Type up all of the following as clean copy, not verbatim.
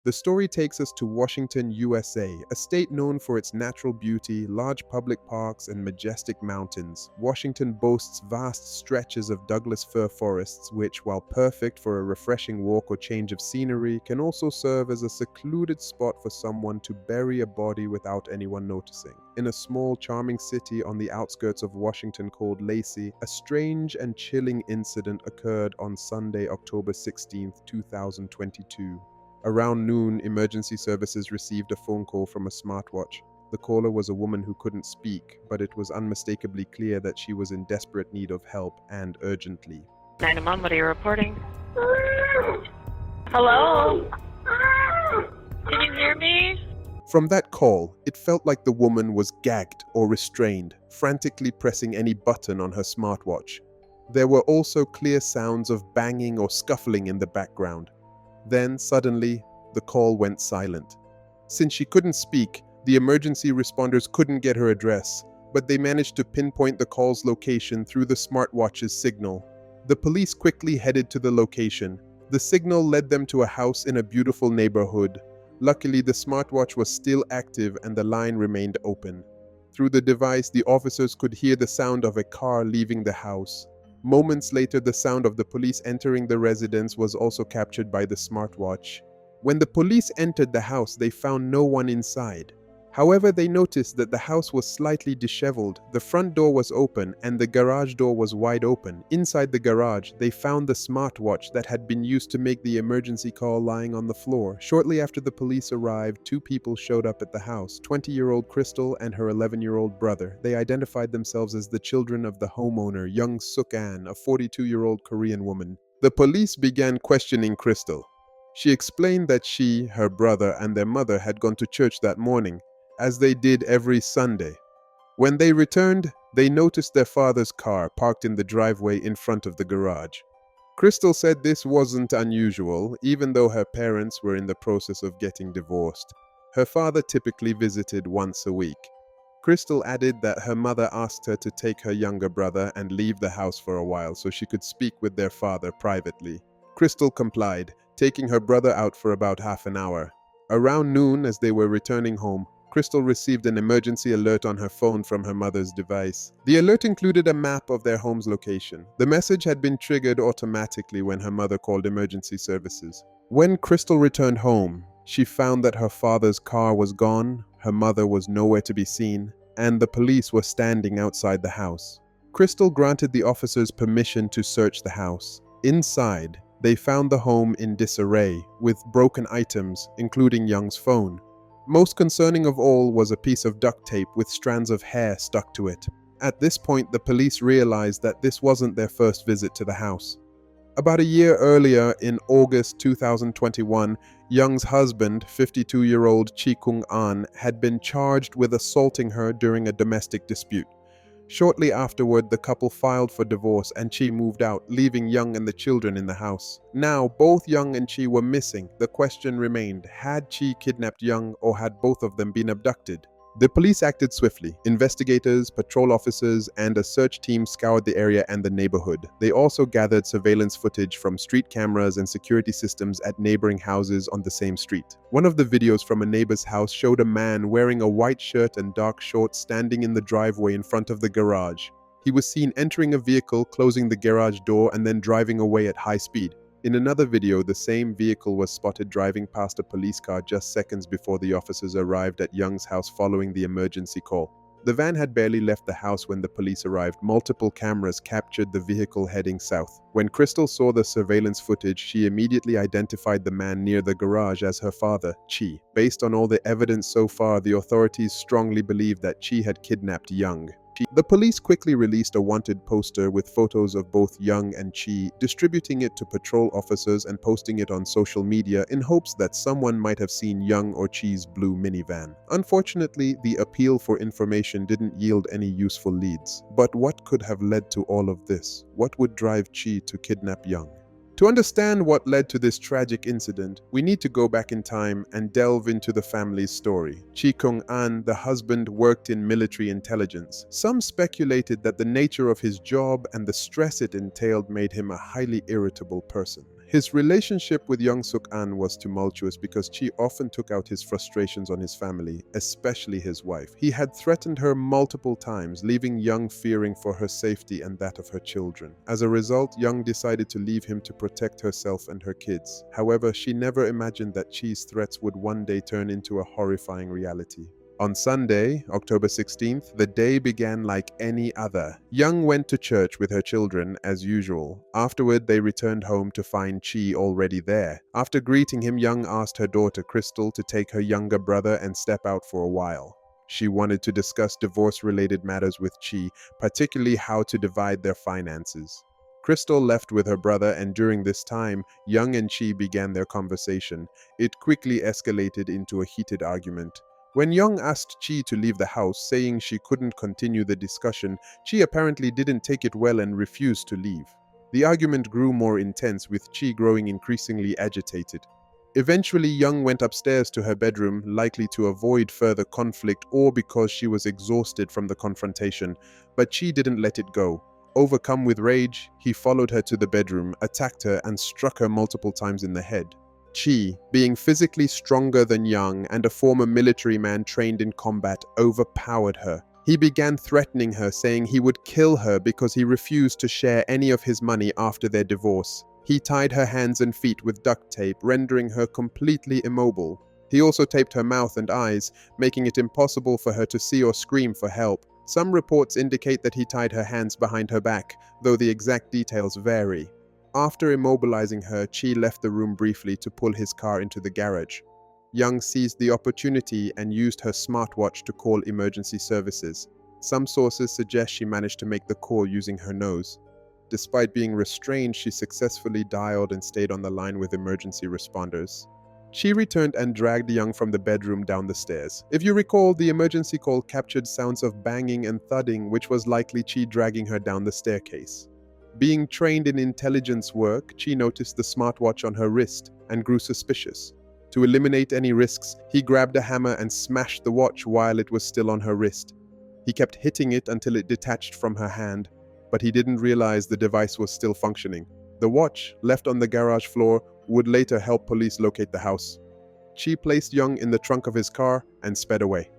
The story takes us to Washington, USA, a state known for its natural beauty, large public parks, and majestic mountains. Washington boasts vast stretches of Douglas fir forests, which, while perfect for a refreshing walk or change of scenery, can also serve as a secluded spot for someone to bury a body without anyone noticing. In a small, charming city on the outskirts of Washington called Lacey, a strange and chilling incident occurred on Sunday, October 16, 2022. Around noon, emergency services received a phone call from a smartwatch. The caller was a woman who couldn't speak, but it was unmistakably clear that she was in desperate need of help and urgently. 911, what are you reporting? Hello? Can you hear me? From that call, it felt like the woman was gagged or restrained, frantically pressing any button on her smartwatch. There were also clear sounds of banging or scuffling in the background. Then, suddenly, the call went silent. Since she couldn't speak, the emergency responders couldn't get her address, but they managed to pinpoint the call's location through the smartwatch's signal. The police quickly headed to the location. The signal led them to a house in a beautiful neighborhood. Luckily, the smartwatch was still active and the line remained open. Through the device, the officers could hear the sound of a car leaving the house. Moments later, the sound of the police entering the residence was also captured by the smartwatch. When the police entered the house, they found no one inside. However, they noticed that the house was slightly disheveled. The front door was open and the garage door was wide open. Inside the garage, they found the smartwatch that had been used to make the emergency call lying on the floor. Shortly after the police arrived, two people showed up at the house, 20-year-old Crystal and her 11-year-old brother. They identified themselves as the children of the homeowner, Young Suk-an, a 42-year-old Korean woman. The police began questioning Crystal. She explained that she, her brother, and their mother had gone to church that morning, as they did every Sunday. When they returned, they noticed their father's car parked in the driveway in front of the garage. Crystal said this wasn't unusual, even though her parents were in the process of getting divorced. Her father typically visited once a week. Crystal added that her mother asked her to take her younger brother and leave the house for a while so she could speak with their father privately. Crystal complied, taking her brother out for about half an hour. Around noon, as they were returning home, Crystal received an emergency alert on her phone from her mother's device. The alert included a map of their home's location. The message had been triggered automatically when her mother called emergency services. When Crystal returned home, she found that her father's car was gone, her mother was nowhere to be seen, and the police were standing outside the house. Crystal granted the officers permission to search the house. Inside, they found the home in disarray, with broken items, including Young's phone. Most concerning of all was a piece of duct tape with strands of hair stuck to it. At this point, the police realized that this wasn't their first visit to the house. About a year earlier, in August 2021, Young's husband, 52-year-old Chi Kung-an, had been charged with assaulting her during a domestic dispute. Shortly afterward, the couple filed for divorce and Chi moved out, leaving Young and the children in the house. Now, both Young and Chi were missing. The question remained, had Chi kidnapped Young or had both of them been abducted? The police acted swiftly. Investigators, patrol officers, and a search team scoured the area and the neighborhood. They also gathered surveillance footage from street cameras and security systems at neighboring houses on the same street. One of the videos from a neighbor's house showed a man wearing a white shirt and dark shorts standing in the driveway in front of the garage. He was seen entering a vehicle, closing the garage door, and then driving away at high speed. In another video, the same vehicle was spotted driving past a police car just seconds before the officers arrived at Young's house following the emergency call. The van had barely left the house when the police arrived. Multiple cameras captured the vehicle heading south. When Crystal saw the surveillance footage, she immediately identified the man near the garage as her father, Chi. Based on all the evidence so far, the authorities strongly believe that Chi had kidnapped Young. The police quickly released a wanted poster with photos of both Young and Chi, distributing it to patrol officers and posting it on social media in hopes that someone might have seen Young or Chi's blue minivan. Unfortunately, the appeal for information didn't yield any useful leads. But what could have led to all of this? What would drive Chi to kidnap Young? To understand what led to this tragic incident, we need to go back in time and delve into the family's story. Chi Kung-an, the husband, worked in military intelligence. Some speculated that the nature of his job and the stress it entailed made him a highly irritable person. His relationship with young Suk-an was tumultuous because Chi often took out his frustrations on his family, especially his wife. He had threatened her multiple times, leaving Young fearing for her safety and that of her children. As a result, Young decided to leave him to protect herself and her kids. However, she never imagined that Chi's threats would one day turn into a horrifying reality. On Sunday, October 16th, the day began like any other. Young went to church with her children as usual. Afterward, they returned home to find Chi already there. After greeting him, Young asked her daughter Crystal to take her younger brother and step out for a while. She wanted to discuss divorce-related matters with Chi, particularly how to divide their finances. Crystal left with her brother, and during this time, Young and Chi began their conversation. It quickly escalated into a heated argument. When Young asked Chi to leave the house, saying she couldn't continue the discussion, Chi apparently didn't take it well and refused to leave. The argument grew more intense, with Chi growing increasingly agitated. Eventually, Young went upstairs to her bedroom, likely to avoid further conflict or because she was exhausted from the confrontation, but Chi didn't let it go. Overcome with rage, he followed her to the bedroom, attacked her, and struck her multiple times in the head. Chi, being physically stronger than Young and a former military man trained in combat, overpowered her. He began threatening her, saying he would kill her because he refused to share any of his money after their divorce. He tied her hands and feet with duct tape, rendering her completely immobile. He also taped her mouth and eyes, making it impossible for her to see or scream for help. Some reports indicate that he tied her hands behind her back, though the exact details vary. After immobilizing her, Chi left the room briefly to pull his car into the garage. Young seized the opportunity and used her smartwatch to call emergency services. Some sources suggest she managed to make the call using her nose. Despite being restrained, she successfully dialed and stayed on the line with emergency responders. Chi returned and dragged Young from the bedroom down the stairs. If you recall, the emergency call captured sounds of banging and thudding, which was likely Chi dragging her down the staircase. Being trained in intelligence work, Chi noticed the smartwatch on her wrist and grew suspicious. To eliminate any risks, he grabbed a hammer and smashed the watch while it was still on her wrist. He kept hitting it until it detached from her hand, but he didn't realize the device was still functioning. The watch, left on the garage floor, would later help police locate the house. Chi placed Young in the trunk of his car and sped away.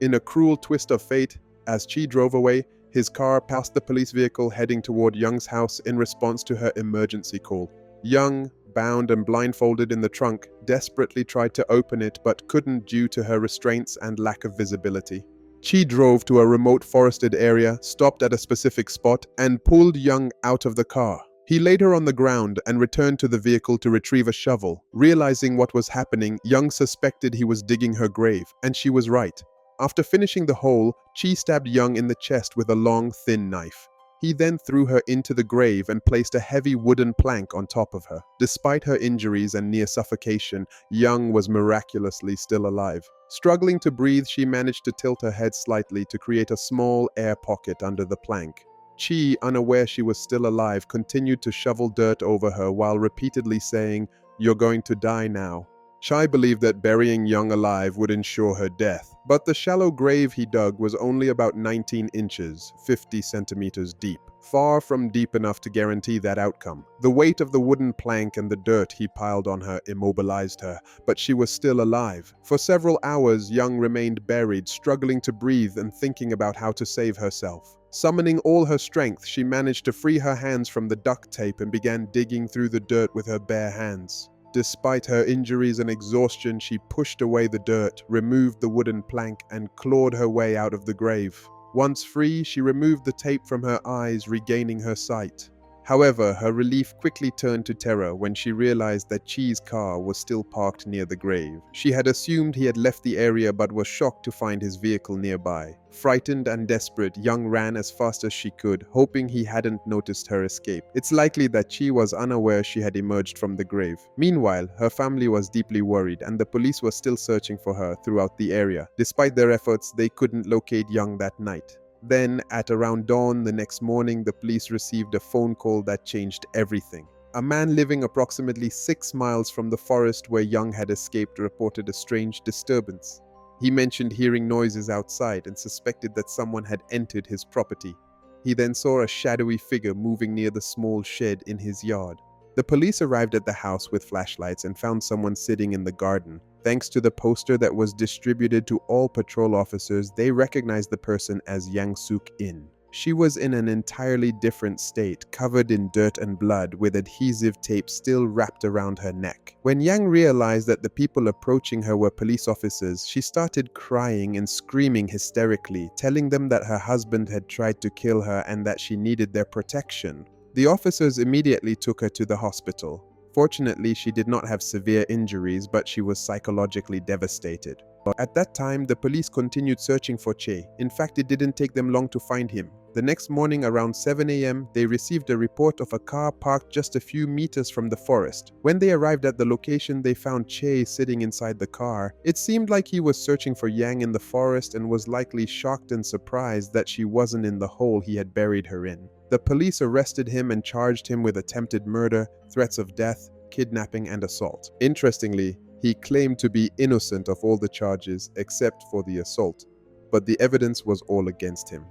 In a cruel twist of fate, as Chi drove away, his car passed the police vehicle heading toward Young's house in response to her emergency call. Young, bound and blindfolded in the trunk, desperately tried to open it but couldn't due to her restraints and lack of visibility. Chi drove to a remote forested area, stopped at a specific spot, and pulled Young out of the car. He laid her on the ground and returned to the vehicle to retrieve a shovel. Realizing what was happening, Young suspected he was digging her grave, and she was right. After finishing the hole, Chi stabbed Young in the chest with a long, thin knife. He then threw her into the grave and placed a heavy wooden plank on top of her. Despite her injuries and near suffocation, Young was miraculously still alive. Struggling to breathe, she managed to tilt her head slightly to create a small air pocket under the plank. Chi, unaware she was still alive, continued to shovel dirt over her while repeatedly saying, "You're going to die now." Chai believed that burying Young alive would ensure her death, but the shallow grave he dug was only about 19 inches, 50 centimeters deep, far from deep enough to guarantee that outcome. The weight of the wooden plank and the dirt he piled on her immobilized her, but she was still alive. For several hours, Young remained buried, struggling to breathe and thinking about how to save herself. Summoning all her strength, she managed to free her hands from the duct tape and began digging through the dirt with her bare hands. Despite her injuries and exhaustion, she pushed away the dirt, removed the wooden plank, and clawed her way out of the grave. Once free, she removed the tape from her eyes, regaining her sight. However, her relief quickly turned to terror when she realized that Chi's car was still parked near the grave. She had assumed he had left the area but was shocked to find his vehicle nearby. Frightened and desperate, Young ran as fast as she could, hoping he hadn't noticed her escape. It's likely that Chi was unaware she had emerged from the grave. Meanwhile, her family was deeply worried and the police were still searching for her throughout the area. Despite their efforts, they couldn't locate Young that night. Then, at around dawn the next morning, the police received a phone call that changed everything. A man living approximately 6 miles from the forest where Young had escaped reported a strange disturbance. He mentioned hearing noises outside and suspected that someone had entered his property. He then saw a shadowy figure moving near the small shed in his yard. The police arrived at the house with flashlights and found someone sitting in the garden. Thanks to the poster that was distributed to all patrol officers, they recognized the person as Yang Suk-in. She was in an entirely different state, covered in dirt and blood, with adhesive tape still wrapped around her neck. When Yang realized that the people approaching her were police officers, she started crying and screaming hysterically, telling them that her husband had tried to kill her and that she needed their protection. The officers immediately took her to the hospital. Fortunately, she did not have severe injuries, but she was psychologically devastated. At that time, the police continued searching for Che. In fact, it didn't take them long to find him. The next morning around 7 a.m., they received a report of a car parked just a few meters from the forest. When they arrived at the location, they found Che sitting inside the car. It seemed like he was searching for Yang in the forest and was likely shocked and surprised that she wasn't in the hole he had buried her in. The police arrested him and charged him with attempted murder, threats of death, kidnapping, and assault. Interestingly, he claimed to be innocent of all the charges except for the assault, but the evidence was all against him.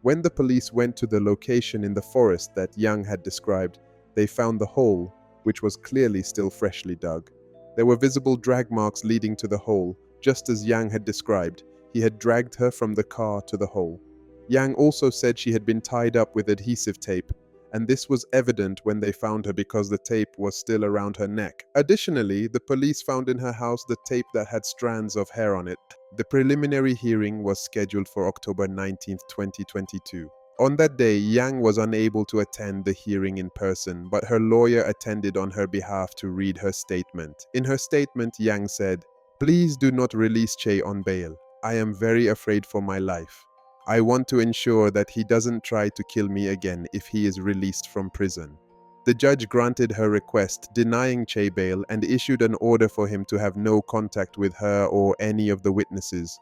When the police went to the location in the forest that Yang had described, they found the hole, which was clearly still freshly dug. There were visible drag marks leading to the hole, just as Yang had described. He had dragged her from the car to the hole. Yang also said she had been tied up with adhesive tape, and this was evident when they found her because the tape was still around her neck. Additionally, the police found in her house the tape that had strands of hair on it. The preliminary hearing was scheduled for October 19, 2022. On that day, Yang was unable to attend the hearing in person, but her lawyer attended on her behalf to read her statement. In her statement, Yang said, "Please do not release Che on bail. I am very afraid for my life. I want to ensure that he doesn't try to kill me again if he is released from prison." The judge granted her request, denying Che bail, and issued an order for him to have no contact with her or any of the witnesses.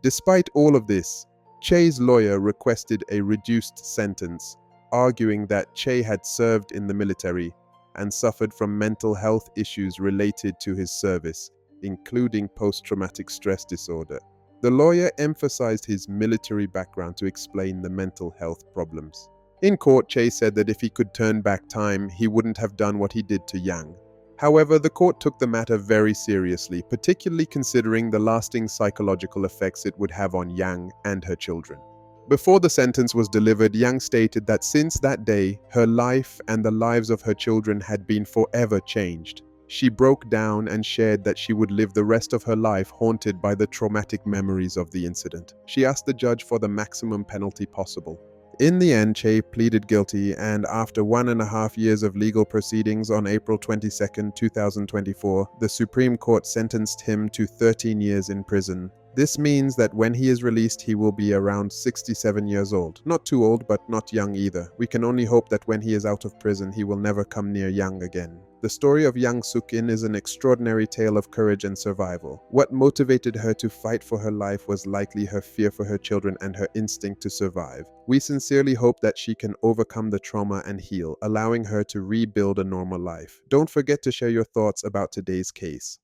Despite all of this, Che's lawyer requested a reduced sentence, arguing that Che had served in the military and suffered from mental health issues related to his service, including post-traumatic stress disorder. The lawyer emphasized his military background to explain the mental health problems. In court, Che said that if he could turn back time, he wouldn't have done what he did to Yang. However, the court took the matter very seriously, particularly considering the lasting psychological effects it would have on Yang and her children. Before the sentence was delivered, Yang stated that since that day, her life and the lives of her children had been forever changed. She broke down and shared that she would live the rest of her life haunted by the traumatic memories of the incident. She asked the judge for the maximum penalty possible. In the end, Che pleaded guilty, and after 1.5 years of legal proceedings on April 22, 2024, the Supreme Court sentenced him to 13 years in prison. This means that when he is released, he will be around 67 years old. Not too old, but not young either. We can only hope that when he is out of prison, he will never come near Yang again. The story of Yang Suk-in is an extraordinary tale of courage and survival. What motivated her to fight for her life was likely her fear for her children and her instinct to survive. We sincerely hope that she can overcome the trauma and heal, allowing her to rebuild a normal life. Don't forget to share your thoughts about today's case.